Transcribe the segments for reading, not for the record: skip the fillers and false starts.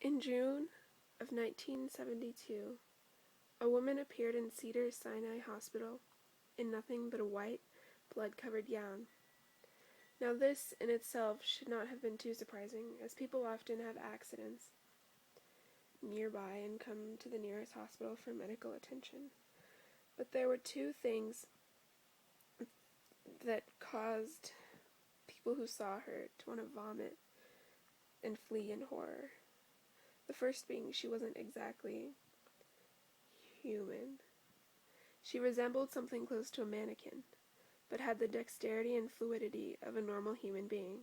In June of 1972, a woman appeared in Cedars-Sinai Hospital in nothing but a white, blood-covered gown. Now this, in itself, should not have been too surprising, as people often have accidents nearby and come to the nearest hospital for medical attention. But there were two things that caused people who saw her to want to vomit and flee in horror. The first being she wasn't exactly human. She resembled something close to a mannequin, but had the dexterity and fluidity of a normal human being.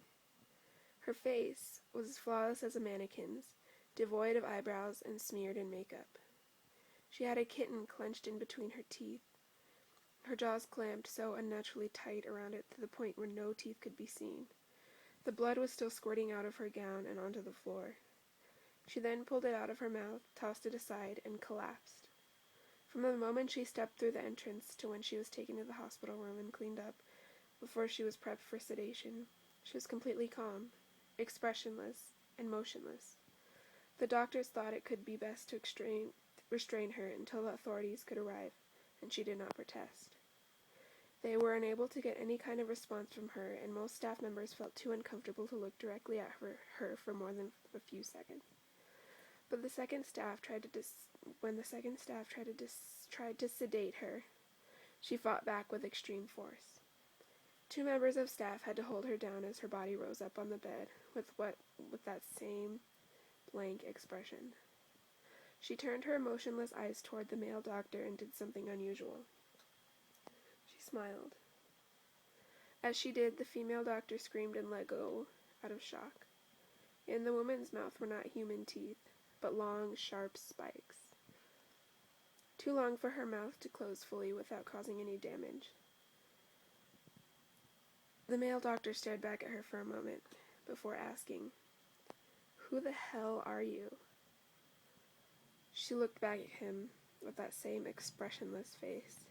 Her face was as flawless as a mannequin's, devoid of eyebrows and smeared in makeup. She had a kitten clenched in between her teeth, her jaws clamped so unnaturally tight around it to the point where no teeth could be seen. The blood was still squirting out of her gown and onto the floor. She then pulled it out of her mouth, tossed it aside, and collapsed. From the moment she stepped through the entrance to when she was taken to the hospital room and cleaned up, before she was prepped for sedation, she was completely calm, expressionless, and motionless. The doctors thought it could be best to restrain her until the authorities could arrive, and she did not protest. They were unable to get any kind of response from her, and most staff members felt too uncomfortable to look directly at her for more than a few seconds. But when the second staff tried to sedate her, she fought back with extreme force. Two members of staff had to hold her down as her body rose up on the bed with that same blank expression. She turned her emotionless eyes toward the male doctor and did something unusual. She smiled. As she did, the female doctor screamed and let go out of shock. In the woman's mouth were not human teeth, but long, sharp spikes. Too long for her mouth to close fully without causing any damage. The male doctor stared back at her for a moment before asking, "Who the hell are you?" She looked back at him with that same expressionless face.